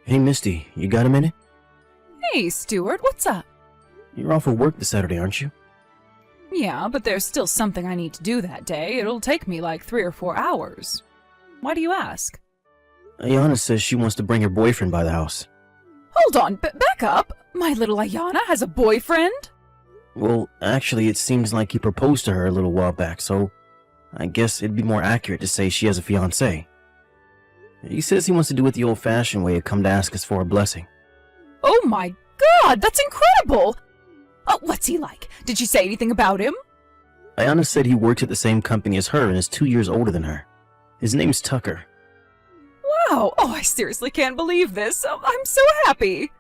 Hey, Misty, you got a minute? Hey, Stuart, what's up? You're off of work this Saturday, aren't you? Yeah, but there's still something I need to do that day. It'll take me like 3 or 4 hours. Why do you ask? Ayana says she wants to bring her boyfriend by the house. Hold on, back up. My little Ayana has a boyfriend? Well, actually, it seems like he proposed to her a little while back, so I guess it'd be more accurate to say she has a fiancé. He says he wants to do it the old-fashioned way and come to ask us for a blessing. Oh my god, that's incredible! What's he like? Did she say anything about him? Ayana said he works at the same company as her and is 2 years older than her. His name's Tucker. Wow, I seriously can't believe this. I'm so happy.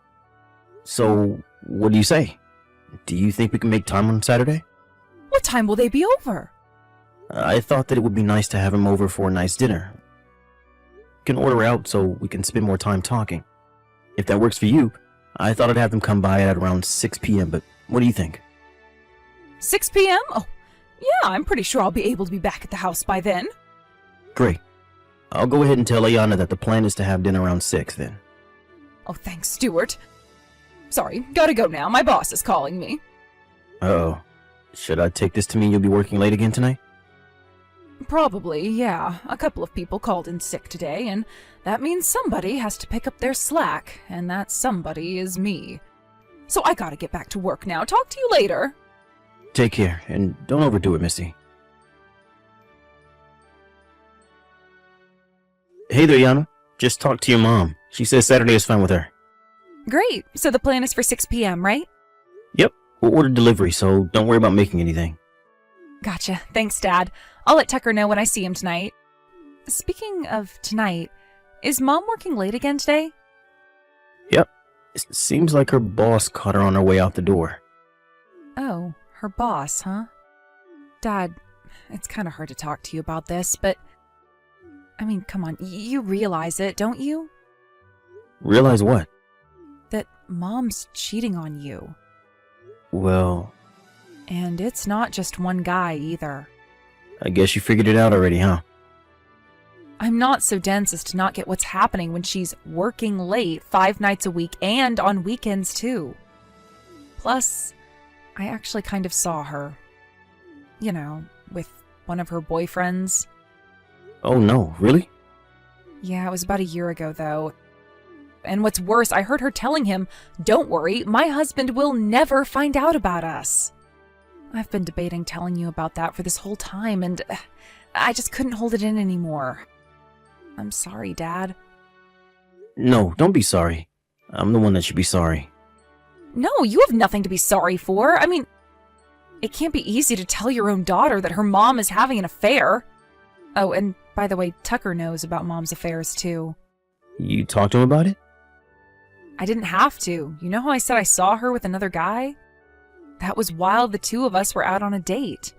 So, what do you say? Do you think we can make time on Saturday? What time will they be over? I thought that it would be nice to have him over for a nice dinner. We can order out so we can spend more time talking. If that works for you, I thought I'd have them come by at around 6 p.m., but what do you think? 6 p.m.? Oh, yeah, I'm pretty sure I'll be able to be back at the house by then. Great. I'll go ahead and tell Ayana that the plan is to have dinner around 6 then. Oh, thanks, Stuart. Sorry, gotta go now. My boss is calling me. Uh-oh. Should I take this to mean you'll be working late again tonight? Probably, yeah. A couple of people called in sick today, and that means somebody has to pick up their slack, and that somebody is me. So I gotta get back to work now. Talk to you later. Take care, and don't overdo it, Misty. Hey there, Yana. Just talked to your mom. She says Saturday is fine with her. Great. So the plan is for 6 p.m., right? Yep. We'll order delivery, so don't worry about making anything. Gotcha. Thanks, Dad. I'll let Tucker know when I see him tonight. Speaking of tonight, is Mom working late again today? Yep. It seems like her boss caught her on her way out the door. Oh, her boss, huh? Dad, it's kind of hard to talk to you about this, but... I mean, come on, you realize it, don't you? Realize what? That Mom's cheating on you. Well... And it's not just one guy, either. I guess you figured it out already, huh? I'm not so dense as to not get what's happening when she's working late 5 nights a week and on weekends, too. Plus, I actually kind of saw her. You know, with one of her boyfriends. Oh no, really? Yeah, it was about a year ago, though. And what's worse, I heard her telling him, "Don't worry, my husband will never find out about us." I've been debating telling you about that for this whole time, and I just couldn't hold it in anymore. I'm sorry, Dad. No, don't be sorry. I'm the one that should be sorry. No, you have nothing to be sorry for. I mean, it can't be easy to tell your own daughter that her mom is having an affair. Oh, and by the way, Tucker knows about Mom's affairs, too. You talked to him about it? I didn't have to. You know how I said I saw her with another guy? That was while the two of us were out on a date.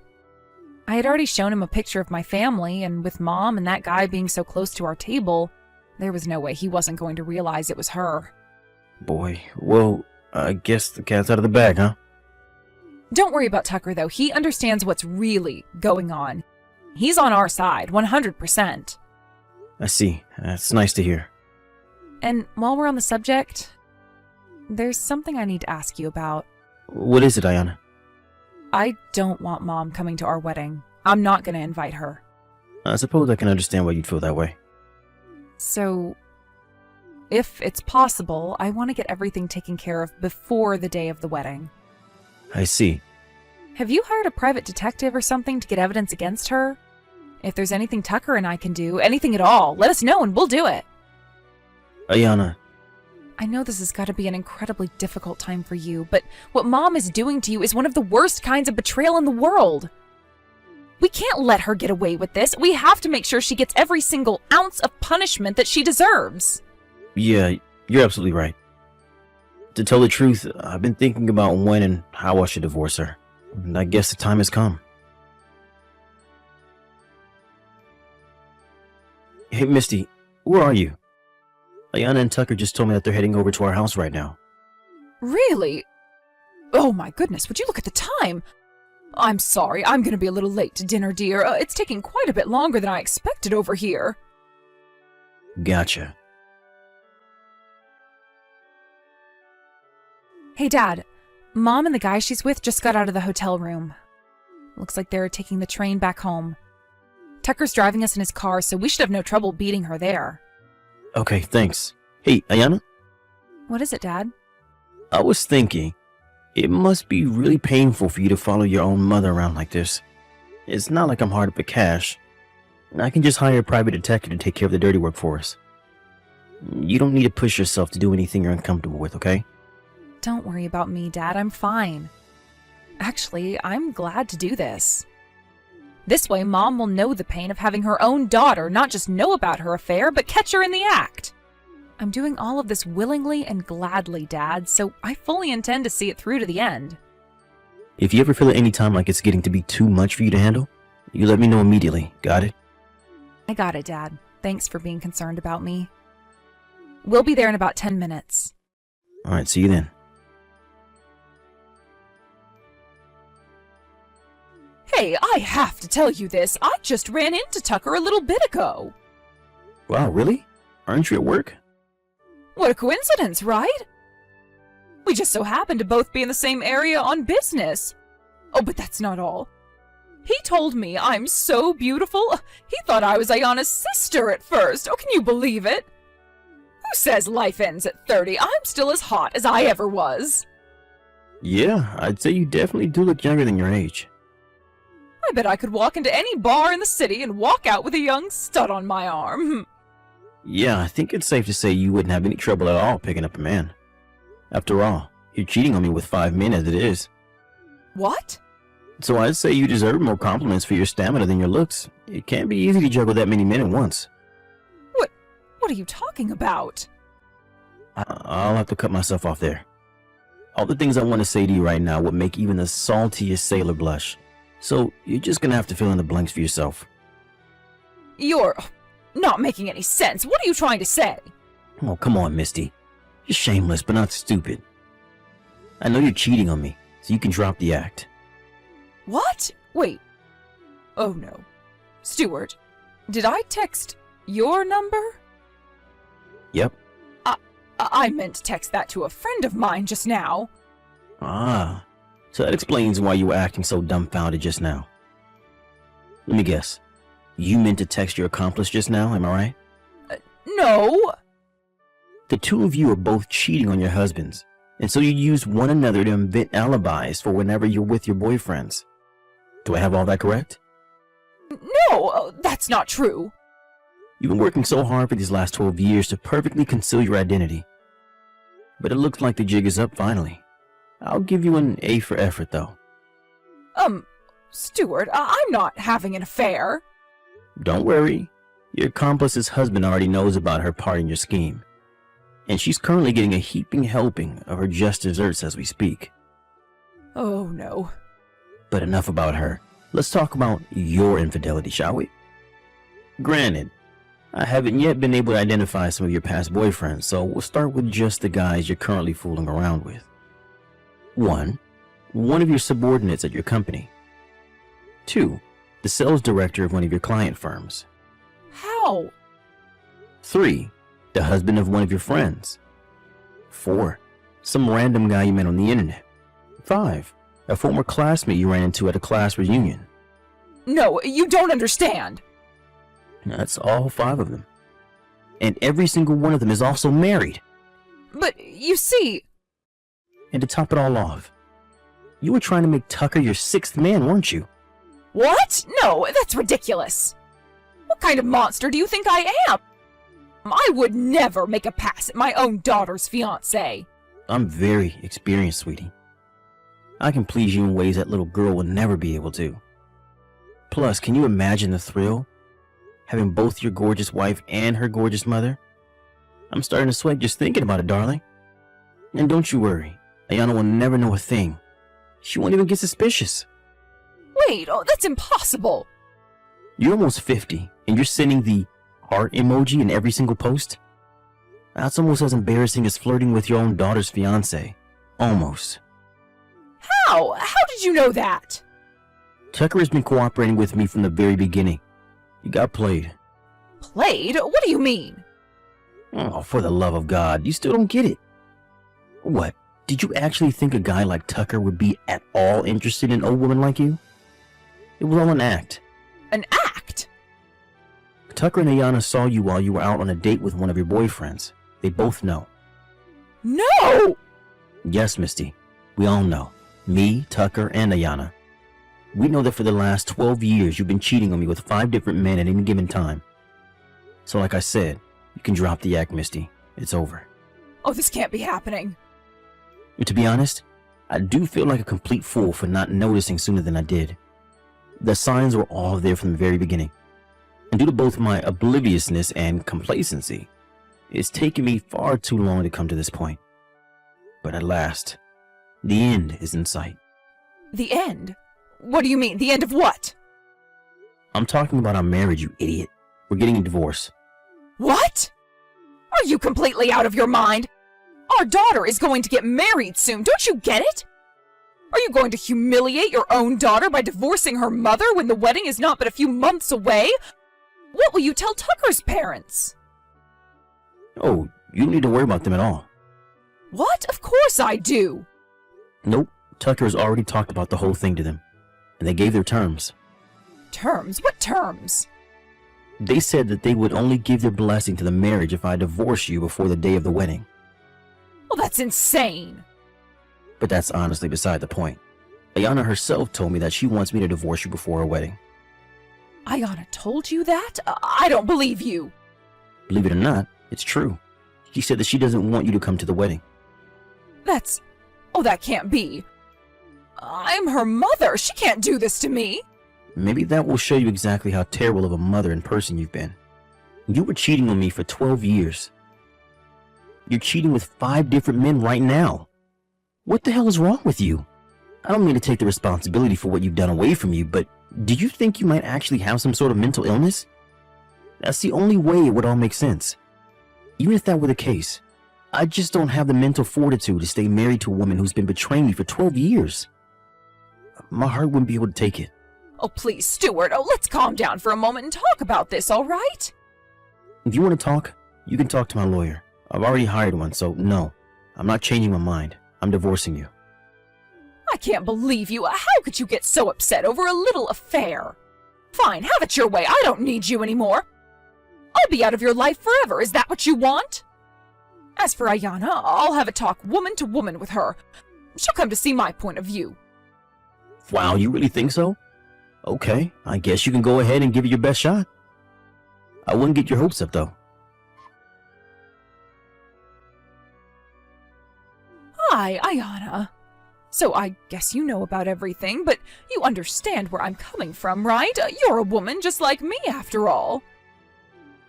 I had already shown him a picture of my family, and with Mom and that guy being so close to our table, there was no way he wasn't going to realize it was her. Boy, well, I guess the cat's out of the bag, huh? Don't worry about Tucker, though. He understands what's really going on. He's on our side, 100%. I see. That's nice to hear. And while we're on the subject, there's something I need to ask you about. What is it, Ayana? I don't want Mom coming to our wedding. I'm not going to invite her. I suppose I can understand why you'd feel that way. So, if it's possible, I want to get everything taken care of before the day of the wedding. I see. Have you hired a private detective or something to get evidence against her? If there's anything Tucker and I can do, anything at all, let us know and we'll do it. Ayana. I know this has got to be an incredibly difficult time for you, but what Mom is doing to you is one of the worst kinds of betrayal in the world. We can't let her get away with this. We have to make sure she gets every single ounce of punishment that she deserves. Yeah, you're absolutely right. To tell the truth, I've been thinking about when and how I should divorce her. And I guess the time has come. Hey, Misty, where are you? Ayana and Tucker just told me that they're heading over to our house right now. Really? Oh my goodness, would you look at the time? I'm sorry, I'm going to be a little late to dinner, dear. It's taking quite a bit longer than I expected over here. Gotcha. Hey, Dad. Mom and the guy she's with just got out of the hotel room. Looks like they're taking the train back home. Tucker's driving us in his car, so we should have no trouble beating her there. Okay, thanks. Hey, Ayana? What is it, Dad? I was thinking, it must be really painful for you to follow your own mother around like this. It's not like I'm hard up for cash. I can just hire a private detective to take care of the dirty work for us. You don't need to push yourself to do anything you're uncomfortable with, okay? Don't worry about me, Dad. I'm fine. Actually, I'm glad to do this. This way, Mom will know the pain of having her own daughter not just know about her affair, but catch her in the act. I'm doing all of this willingly and gladly, Dad, so I fully intend to see it through to the end. If you ever feel at any time like it's getting to be too much for you to handle, you let me know immediately, got it? I got it, Dad. Thanks for being concerned about me. We'll be there in about 10 minutes. Alright, see you then. Hey, I have to tell you this. I just ran into Tucker a little bit ago. Wow, really? Aren't you at work? What a coincidence, right? We just so happened to both be in the same area on business. Oh, but that's not all. He told me I'm so beautiful. He thought I was Ayana's sister at first. Oh, can you believe it? Who says life ends at 30? I'm still as hot as I ever was. Yeah, I'd say you definitely do look younger than your age. I bet I could walk into any bar in the city and walk out with a young stud on my arm. Yeah, I think it's safe to say you wouldn't have any trouble at all picking up a man. After all, you're cheating on me with 5 men as it is. What? So I'd say you deserve more compliments for your stamina than your looks. It can't be easy to juggle that many men at once. What are you talking about? I'll have to cut myself off there. All the things I want to say to you right now would make even the saltiest sailor blush. So you're just gonna have to fill in the blanks for yourself. You're not making any sense. What are you trying to say? Oh, come on, Misty. You're shameless, but not stupid. I know you're cheating on me, so you can drop the act. What? Wait. Oh no. Stuart, did I text your number? Yep. I meant to text that to a friend of mine just now. Ah, so that explains why you were acting so dumbfounded just now. Let me guess. You meant to text your accomplice just now, am I right? No. The two of you are both cheating on your husbands, and so you use one another to invent alibis for whenever you're with your boyfriends. Do I have all that correct? No, that's not true. You've been working so hard for these last 12 years to perfectly conceal your identity. But it looks like the jig is up finally. I'll give you an A for effort, though. Stuart, I'm not having an affair. Don't worry. Your accomplice's husband already knows about her part in your scheme. And she's currently getting a heaping helping of her just desserts as we speak. Oh, no. But enough about her. Let's talk about your infidelity, shall we? Granted, I haven't yet been able to identify some of your past boyfriends, so we'll start with just the guys you're currently fooling around with. 1. One of your subordinates at your company. 2. The sales director of one of your client firms. How? 3. The husband of one of your friends. 4. Some random guy you met on the internet. 5. A former classmate you ran into at a class reunion. No, you don't understand. That's all 5 of them. And every single one of them is also married. But you see... And to top it all off, you were trying to make Tucker your 6th man, weren't you? What? No, that's ridiculous. What kind of monster do you think I am? I would never make a pass at my own daughter's fiancé. I'm very experienced, sweetie. I can please you in ways that little girl will never be able to. Plus, can you imagine the thrill? Having both your gorgeous wife and her gorgeous mother? I'm starting to sweat just thinking about it, darling. And don't you worry, Ayana will never know a thing. She won't even get suspicious. Wait, that's impossible. You're almost 50, and you're sending the heart emoji in every single post? That's almost as embarrassing as flirting with your own daughter's fiancé. Almost. How? How did you know that? Tucker has been cooperating with me from the very beginning. You got played. Played? What do you mean? Oh, for the love of God, you still don't get it. What? Did you actually think a guy like Tucker would be at all interested in an old woman like you? It was all an act. An act? Tucker and Ayana saw you while you were out on a date with one of your boyfriends. They both know. No! Yes, Misty. We all know. Me, Tucker, and Ayana. We know that for the last 12 years you've been cheating on me with 5 different men at any given time. So like I said, you can drop the act, Misty. It's over. Oh, this can't be happening. To be honest, I do feel like a complete fool for not noticing sooner than I did. The signs were all there from the very beginning. And due to both my obliviousness and complacency, it's taken me far too long to come to this point. But at last, the end is in sight. The end? What do you mean, the end of what? I'm talking about our marriage, you idiot. We're getting a divorce. What? Are you completely out of your mind? Our daughter is going to get married soon, don't you get it? Are you going to humiliate your own daughter by divorcing her mother when the wedding is not but a few months away? What will you tell Tucker's parents? Oh, you don't need to worry about them at all. What? Of course I do. Nope, Tucker has already talked about the whole thing to them. And they gave their terms. Terms? What terms? They said that they would only give their blessing to the marriage if I divorce you before the day of the wedding. Well, that's insane. But that's honestly beside the point. Ayana herself told me that she wants me to divorce you before our wedding. Ayana told you that? I don't believe you. Believe it or not, it's true. She said that she doesn't want you to come to the wedding. Oh, that can't be. I'm her mother. She can't do this to me. Maybe that will show you exactly how terrible of a mother and person you've been. You were cheating on me for 12 years. You're cheating with 5 different men right now. What the hell is wrong with you? I don't mean to take the responsibility for what you've done away from you, but do you think you might actually have some sort of mental illness? That's the only way it would all make sense. Even if that were the case, I just don't have the mental fortitude to stay married to a woman who's been betraying me for 12 years. My heart wouldn't be able to take it. Oh, please, Stuart. Oh, let's calm down for a moment and talk about this, all right? If you want to talk, you can talk to my lawyer. I've already hired one, so no, I'm not changing my mind. I'm divorcing you. I can't believe you. How could you get so upset over a little affair? Fine, have it your way. I don't need you anymore. I'll be out of your life forever. Is that what you want? As for Ayana, I'll have a talk woman to woman with her. She'll come to see my point of view. Wow, you really think so? Okay, I guess you can go ahead and give it your best shot. I wouldn't get your hopes up, though. Hi, Ayana. So I guess you know about everything, but you understand where I'm coming from, right? You're a woman just like me, after all.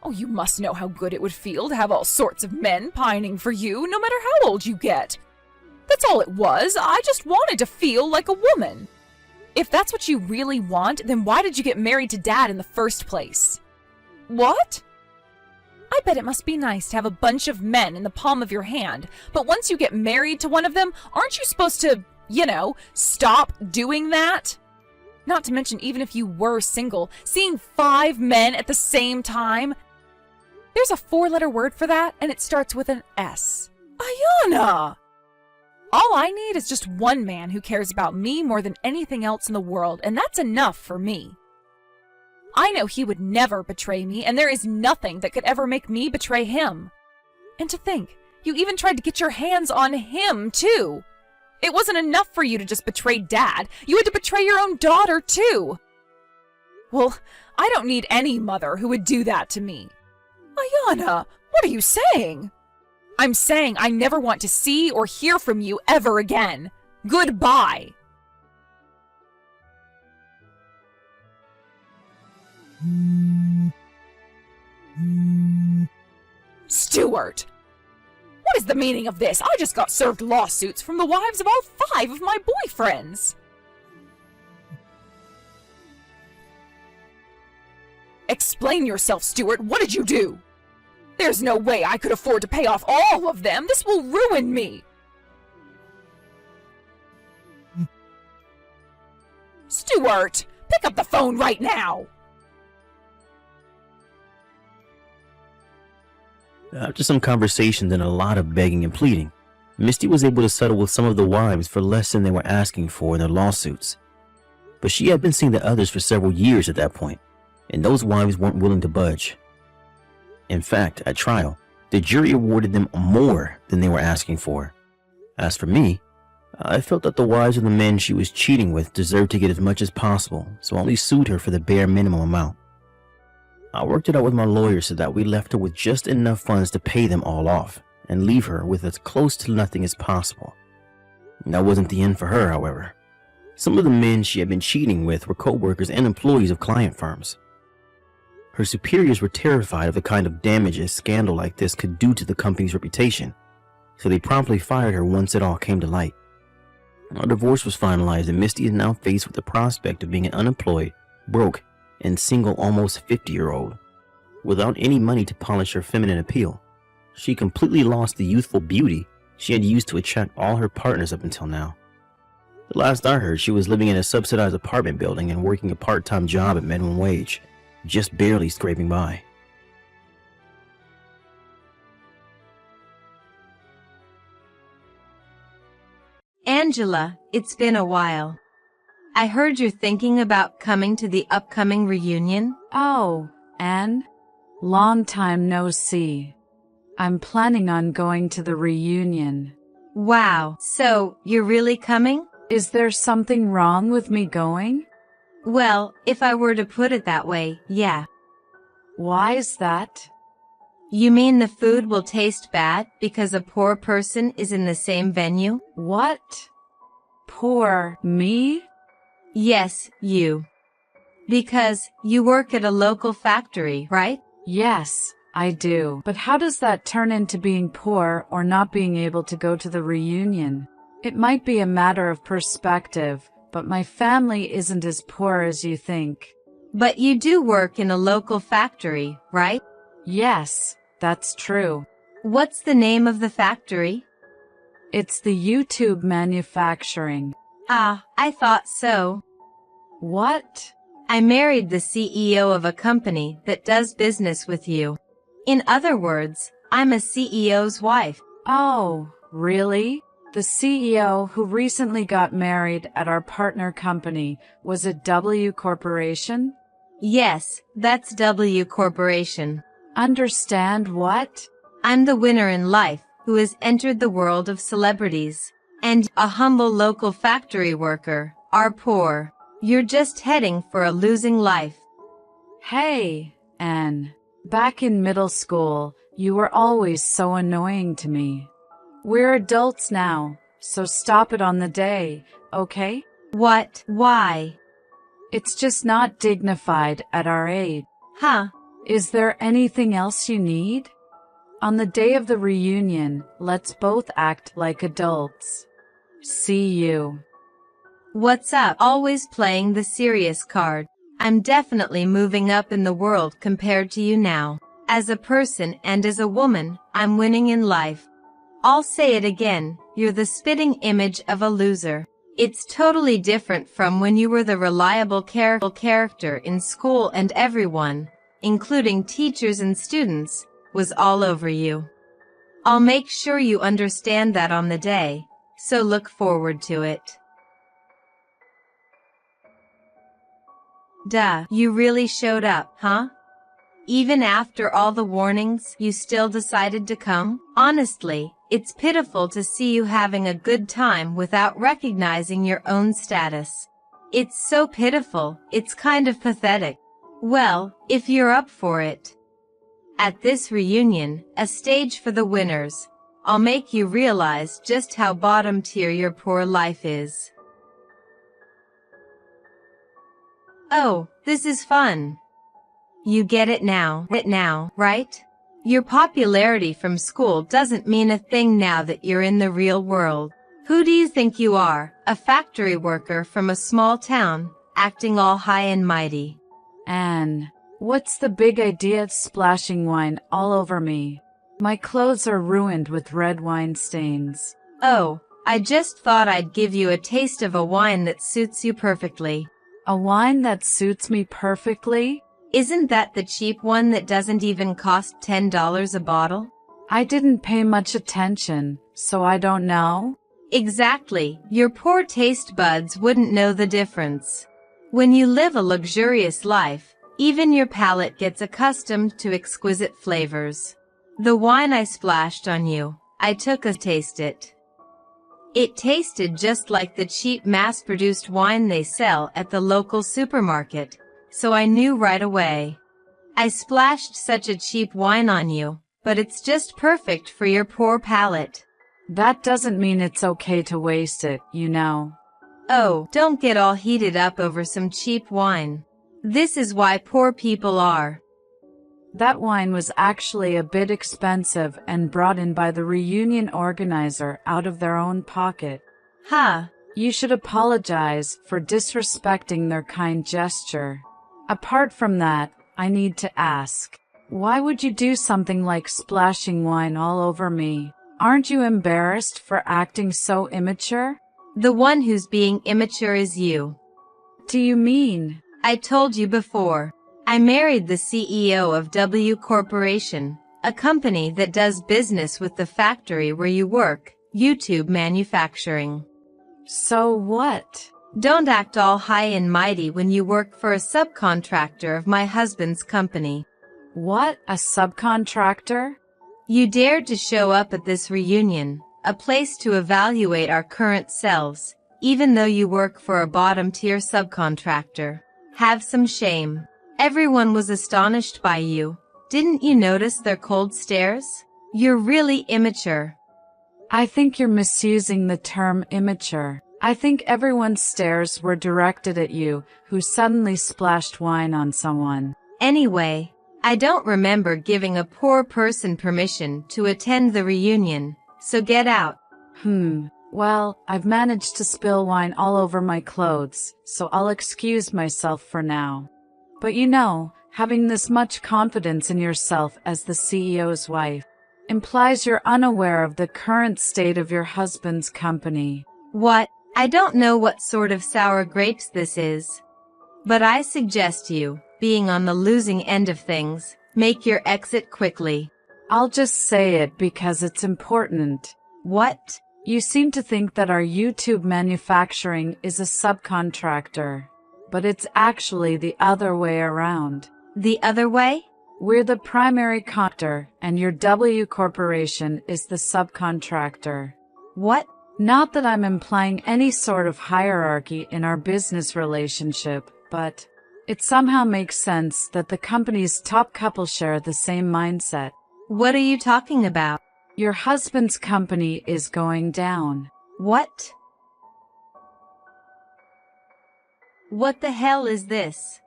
Oh, you must know how good it would feel to have all sorts of men pining for you, no matter how old you get. That's all it was. I just wanted to feel like a woman. If that's what you really want, then why did you get married to Dad in the first place? What? I bet it must be nice to have a bunch of men in the palm of your hand, but once you get married to one of them, aren't you supposed to, stop doing that? Not to mention, even if you were single, seeing 5 men at the same time. There's a 4-letter word for that, and it starts with an S. Ayana! All I need is just one man who cares about me more than anything else in the world, and that's enough for me. I know he would never betray me, and there is nothing that could ever make me betray him. And to think, you even tried to get your hands on him, too. It wasn't enough for you to just betray Dad. You had to betray your own daughter, too. Well, I don't need any mother who would do that to me. Ayana, what are you saying? I'm saying I never want to see or hear from you ever again. Goodbye. Stuart! What is the meaning of this? I just got served lawsuits from the wives of all 5 of my boyfriends. Explain yourself, Stuart. What did you do? There's no way I could afford to pay off all of them. This will ruin me. Stuart, pick up the phone right now. After some conversations and a lot of begging and pleading, Misty was able to settle with some of the wives for less than they were asking for in their lawsuits. But she had been seeing the others for several years at that point, and those wives weren't willing to budge. In fact, at trial, the jury awarded them more than they were asking for. As for me, I felt that the wives of the men she was cheating with deserved to get as much as possible, so I only sued her for the bare minimum amount. I worked it out with my lawyer so that we left her with just enough funds to pay them all off and leave her with as close to nothing as possible. That wasn't the end for her, however. Some of the men she had been cheating with were co-workers and employees of client firms. Her superiors were terrified of the kind of damage a scandal like this could do to the company's reputation, so they promptly fired her once it all came to light. Our divorce was finalized, and Misty is now faced with the prospect of being an unemployed, broke, and single almost 50-year-old. Without any money to polish her feminine appeal, she completely lost the youthful beauty she had used to attract all her partners up until now. The last I heard, she was living in a subsidized apartment building and working a part-time job at minimum wage, just barely scraping by. Angela, it's been a while. I heard you're thinking about coming to the upcoming reunion. Oh, Anne? Long time no see. I'm planning on going to the reunion. Wow, so you're really coming? Is there something wrong with me going? Well, if I were to put it that way, yeah. Why is that? You mean the food will taste bad because a poor person is in the same venue? What? Poor me? Yes, you. Because you work at a local factory, right? Yes, I do. But how does that turn into being poor or not being able to go to the reunion? It might be a matter of perspective, but my family isn't as poor as you think. But you do work in a local factory, right? Yes, that's true. What's the name of the factory? It's the YouTube manufacturing. Ah, I thought so. What? I married the CEO of a company that does business with you. In other words, I'm a CEO's wife. Oh, really? The CEO who recently got married at our partner company was a W Corporation? Yes, that's W Corporation. Understand what? I'm the winner in life who has entered the world of celebrities. And a humble local factory worker are poor. You're just heading for a losing life. Hey, Anne. Back in middle school, you were always so annoying to me. We're adults now, so stop it on the day, okay? What? Why? It's just not dignified at our age. Huh? Is there anything else you need? On the day of the reunion, let's both act like adults. See you. What's up? Always playing the serious card. I'm definitely moving up in the world compared to you now. As a person and as a woman, I'm winning in life. I'll say it again, you're the spitting image of a loser. It's totally different from when you were the reliable character in school and everyone, including teachers and students, was all over you. I'll make sure you understand that on the day, so look forward to it. Duh, you really showed up, huh? Even after all the warnings, you still decided to come? Honestly, it's pitiful to see you having a good time without recognizing your own status. It's so pitiful, it's kind of pathetic. Well, if you're up for it. At this reunion, a stage for the winners, I'll make you realize just how bottom tier your poor life is. Oh, this is fun. You get it now, right? Your popularity from school doesn't mean a thing now that you're in the real world. Who do you think you are, a factory worker from a small town, acting all high and mighty? Anne, what's the big idea of splashing wine all over me? My clothes are ruined with red wine stains. Oh, I just thought I'd give you a taste of a wine that suits you perfectly. A wine that suits me perfectly? Isn't that the cheap one that doesn't even cost $10 a bottle? I didn't pay much attention, So I don't know? Exactly. Your poor taste buds wouldn't know the difference. When you live a luxurious life, even your palate gets accustomed to exquisite flavors. The wine I splashed on you, I took a taste it. It tasted just like the cheap mass-produced wine they sell at the local supermarket, so I knew right away. I splashed such a cheap wine on you, but it's just perfect for your poor palate. That doesn't mean it's okay to waste it, you know. Oh, don't get all heated up over some cheap wine. This is why poor people are. That wine was actually a bit expensive and brought in by the reunion organizer out of their own pocket. Huh. You should apologize for disrespecting their kind gesture. Apart from that, I need to ask, why would you do something like splashing wine all over me? Aren't you embarrassed for acting so immature? The one who's being immature is you. Do you mean? I told you before. I married the CEO of W Corporation, a company that does business with the factory where you work, YouTube Manufacturing. So what? Don't act all high and mighty when you work for a subcontractor of my husband's company. What? A subcontractor? You dared to show up at this reunion, a place to evaluate our current selves, even though you work for a bottom-tier subcontractor. Have some shame. Everyone was astonished by you. Didn't you notice their cold stares? You're really immature. I think you're misusing the term immature. I think everyone's stares were directed at you, who suddenly splashed wine on someone. Anyway, I don't remember giving a poor person permission to attend the reunion, so get out. Well, I've managed to spill wine all over my clothes, so I'll excuse myself for now. But you know, having this much confidence in yourself as the CEO's wife implies you're unaware of the current state of your husband's company. What? I don't know what sort of sour grapes this is. But I suggest you, being on the losing end of things, make your exit quickly. I'll just say it because it's important. What? You seem to think that our YouTube Manufacturing is a subcontractor, but it's actually the other way around. The other way? We're the primary contractor, and your W Corporation is the subcontractor. What? Not that I'm implying any sort of hierarchy in our business relationship, but it somehow makes sense that the company's top couple share the same mindset. What are you talking about? Your husband's company is going down. What? What the hell is this?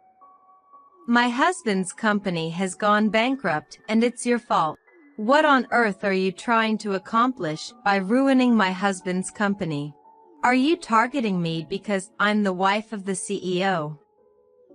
My husband's company has gone bankrupt and it's your fault. What on earth are you trying to accomplish by ruining my husband's company? Are you targeting me because I'm the wife of the CEO?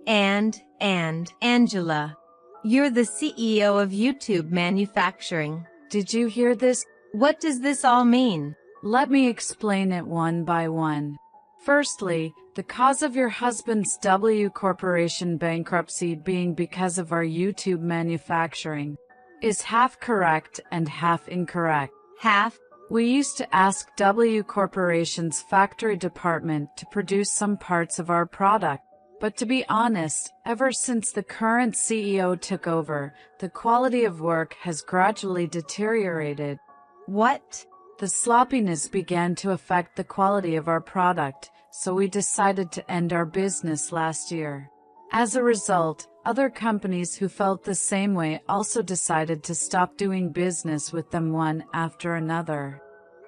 And Angela, you're the CEO of YouTube Manufacturing. Did you hear this? What does this all mean? Let me explain it one by one. Firstly, the cause of your husband's W Corporation bankruptcy being because of our YouTube Manufacturing is half correct and half incorrect. Half? We used to ask W Corporation's factory department to produce some parts of our product. But to be honest, ever since the current CEO took over, the quality of work has gradually deteriorated. What? The sloppiness began to affect the quality of our product, so we decided to end our business last year. As a result, other companies who felt the same way also decided to stop doing business with them one after another.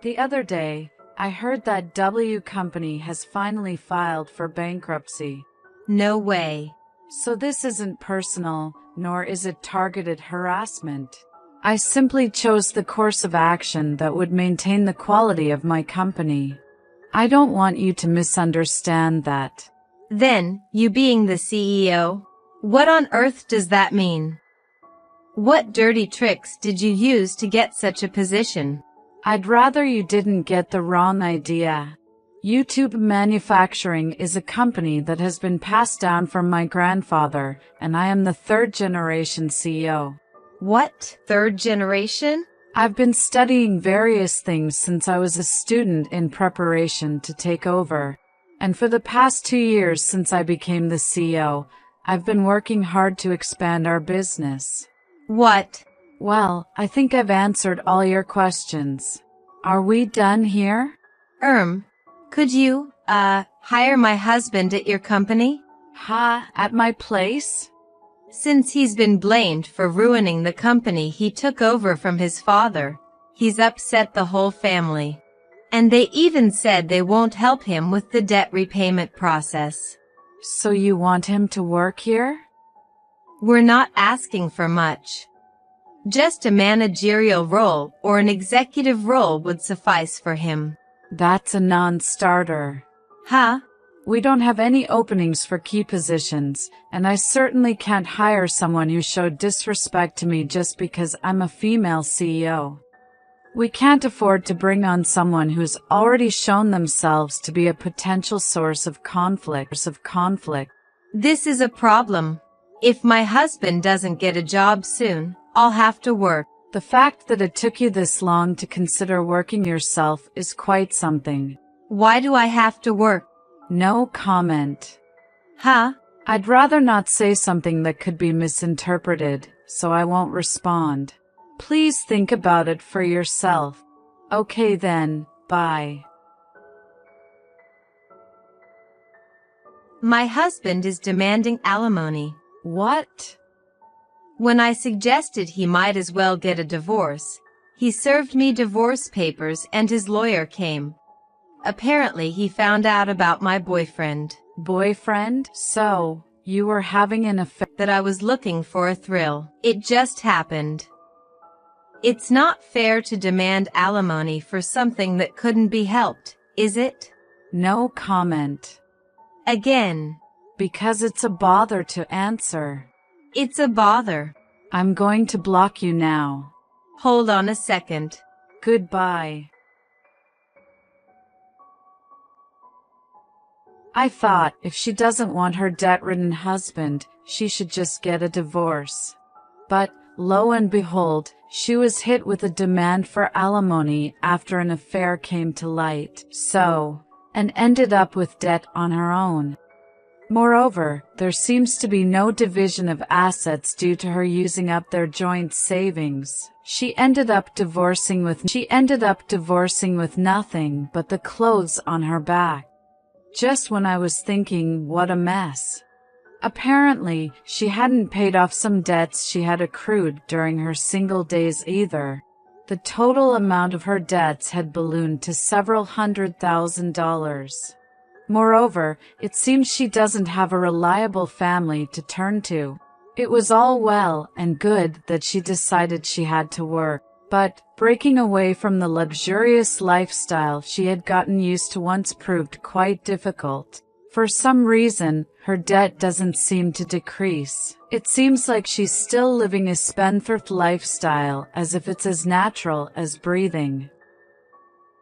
The other day, I heard that W Company has finally filed for bankruptcy. No way. So this isn't personal, nor is it targeted harassment. I simply chose the course of action that would maintain the quality of my company. I don't want you to misunderstand that. Then, you being the CEO? What on earth does that mean? What dirty tricks did you use to get such a position? I'd rather you didn't get the wrong idea. YouTube Manufacturing is a company that has been passed down from my grandfather, and I am the third-generation CEO. What? Third generation? I've been studying various things since I was a student in preparation to take over. And for the past 2 years since I became the CEO, I've been working hard to expand our business. What? Well, I think I've answered all your questions. Are we done here? Could you, hire my husband at your company? At my place? Since he's been blamed for ruining the company he took over from his father, he's upset the whole family. And they even said they won't help him with the debt repayment process. So you want him to work here? We're not asking for much. Just a managerial role or an executive role would suffice for him. That's a non-starter. We don't have any openings for key positions, and I certainly can't hire someone who showed disrespect to me just because I'm a female CEO. We can't afford to bring on someone who's already shown themselves to be a potential source of conflict. This is a problem. If my husband doesn't get a job soon, I'll have to work. The fact that it took you this long to consider working yourself is quite something. Why do I have to work? No comment. I'd rather not say something that could be misinterpreted, so I won't respond. Please think about it for yourself. Okay then, bye. My husband is demanding alimony. What? When I suggested he might as well get a divorce, he served me divorce papers and his lawyer came. Apparently he found out about my boyfriend. Boyfriend? So, you were having an affair? That I was looking for a thrill. It just happened. It's not fair to demand alimony for something that couldn't be helped, is it? No comment. Again. Because it's a bother to answer. It's a bother. I'm going to block you now. Hold on a second. Goodbye. I thought if she doesn't want her debt-ridden husband, she should just get a divorce. But, lo and behold, she was hit with a demand for alimony after an affair came to light. And ended up with debt on her own. Moreover, there seems to be no division of assets due to her using up their joint savings. She ended up divorcing with nothing but the clothes on her back. Just when I was thinking, what a mess. Apparently, she hadn't paid off some debts she had accrued during her single days either. The total amount of her debts had ballooned to several $100,000. Moreover, it seems she doesn't have a reliable family to turn to. It was all well and good that she decided she had to work, but breaking away from the luxurious lifestyle she had gotten used to once proved quite difficult. For some reason, her debt doesn't seem to decrease. It seems like she's still living a spendthrift lifestyle as if it's as natural as breathing.